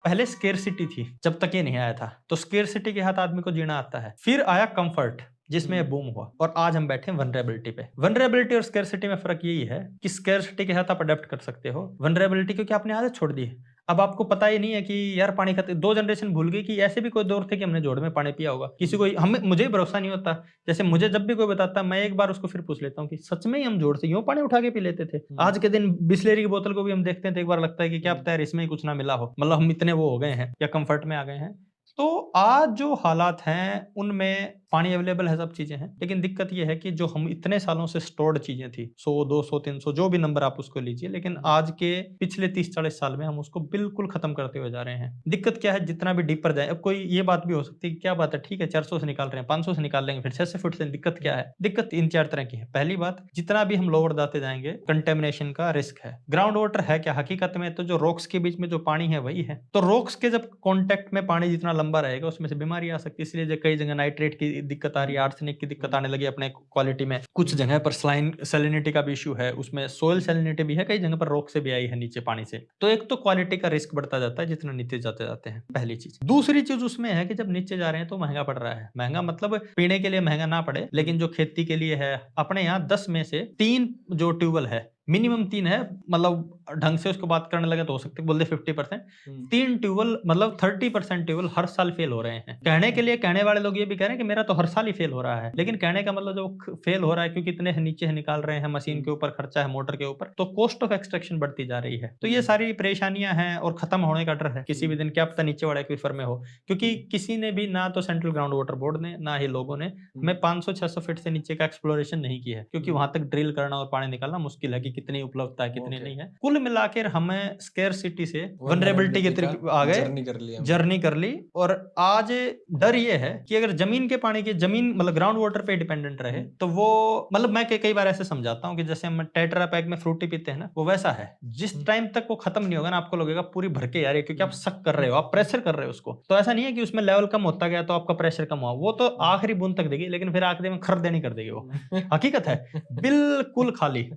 पहले स्केर्सिटी थी जब तक ये नहीं आया था, तो स्केर्सिटी के साथ आदमी को जीना आता है। फिर आया कंफर्ट जिसमें ये बूम हुआ, और आज हम बैठे हैं वनरेबिलिटी पे। वनरेबिलिटी और स्केर्सिटी में फर्क यही है कि स्केर्सिटी के साथ आप अडेप्ट कर सकते हो, वनरेबिलिटी क्योंकि आपने आदत छोड़ दी है। अब आपको पता ही नहीं है कि यार पानी खत्म, 2 जनरेशन भूल गई कि ऐसे भी कोई दौर थे कि हमने जोड़ में पानी पिया होगा। किसी को हमें मुझे ही भरोसा नहीं होता, जैसे मुझे जब भी कोई बताता मैं एक बार उसको फिर पूछ लेता हूँ कि सच में ही हम जोड़ से यूं पानी उठा के पी लेते थे। आज के दिन बिस्लेरी की बोतल को भी हम देखते हैं तो एक बार लगता है कि क्या पता है इसमें ही कुछ ना मिला हो, मतलब हम इतने वो हो गए हैं या कंफर्ट में आ गए हैं। तो आज जो हालात हैं उनमें पानी अवेलेबल है, सब चीजें हैं, लेकिन दिक्कत ये है कि जो हम इतने सालों से स्टोर्ड चीजें थी, 100 200 300 जो भी नंबर आप उसको लीजिए, लेकिन आज के पिछले 30-40 साल में हम उसको बिल्कुल खत्म करते हुए जा रहे हैं। दिक्कत क्या है, जितना भी डीपर जाए, अब कोई ये बात भी हो सकती है कि क्या बात है, ठीक है 400 से निकाल रहे हैं, 500 से निकाल लेंगे, फिर 600 फुट से, दिक्कत क्या है? दिक्कत 3-4 तरह की है। पहली बात, जितना भी हम लोअर जाते जाएंगे कंटेमिनेशन का रिस्क है। ग्राउंड वाटर है क्या? हकीकत में तो जो रॉक्स के बीच में जो पानी है वही है, तो रॉक्स के जब कॉन्टेक्ट में पानी जितना लंबा रहेगा उसमें से बीमारी आ सकती है। इसलिए कई जगह नाइट्रेट की दिक्कत आ रही है, आर्सेनिक की दिक्कत आने लगी अपने क्वालिटी में। कुछ जगह पर सैलिनिटी का भी इशू है, उसमें सोयल सैलिनिटी भी है, कई जगह पर रॉक से भी आई है नीचे पानी से। तो एक तो क्वालिटी का रिस्क बढ़ता जाता है जितना नीचे जाते जाते हैं, पहली चीज। दूसरी चीज उसमें है कि जब नीचे जा रहे हैं तो महंगा पड़ रहा है। महंगा मतलब पीने के लिए महंगा ना पड़े, लेकिन जो खेती के लिए है, अपने यहाँ 10 में से 3 जो ट्यूबवेल है, मिनिमम 3 है, मतलब ढंग से उसको बात करने लगे तो हो सकते बोल दे 50%, 3 ट्यूबवेल मतलब 30% ट्यूबवेल हर साल फेल हो रहे हैं। कहने के लिए कहने वाले लोग ये भी कह रहे हैं कि मेरा तो हर साल ही फेल हो रहा है, लेकिन कहने का मतलब जो फेल हो रहा है क्योंकि इतने नीचे निकाल रहे हैं, मशीन के ऊपर खर्चा है, मोटर के ऊपर, तो कॉस्ट ऑफ एक्सट्रैक्शन बढ़ती जा रही है। तो ये सारी परेशानियां हैं और खत्म होने का डर है किसी भी दिन, क्या पता नीचे वाले एक्वीफर में हो, क्योंकि किसी ने भी, ना तो सेंट्रल ग्राउंड वाटर बोर्ड ने ना ही लोगों ने, मैं 500-600 फीट से नीचे का एक्सप्लोरेशन नहीं किया है, क्योंकि वहां तक ड्रिल करना और पानी निकालना मुश्किल है कि कितनी उपलब्धता है कितनी नहीं है। कुल मिलाकर हमें स्केर्सिटी से वनरेबिलिटी की तरफ आ गए, जर्नी कर ली। और आज डर ये है कि अगर जमीन के पानी की, जमीन मतलब ग्राउंड वाटर पे डिपेंडेंट रहे तो वो, मतलब मैं कई बार ऐसे समझाता हूँ कि जैसे हम टेट्रा पैक में फ्रूटी पीते हैं ना, वो वैसा है। जिस टाइम तक वो खत्म नहीं होगा ना, आपको लगेगा पूरी भर के यार, क्योंकि आप सक कर रहे हो, आप प्रेशर कर रहे हो उसको। तो ऐसा नहीं है कि उसमें लेवल कम होता गया तो आपका प्रेशर कम हुआ, वो तो आखिरी बूंद तक देगी, लेकिन फिर आखिरी में खर देनी कर देगी वो। हकीकत है बिल्कुल खाली।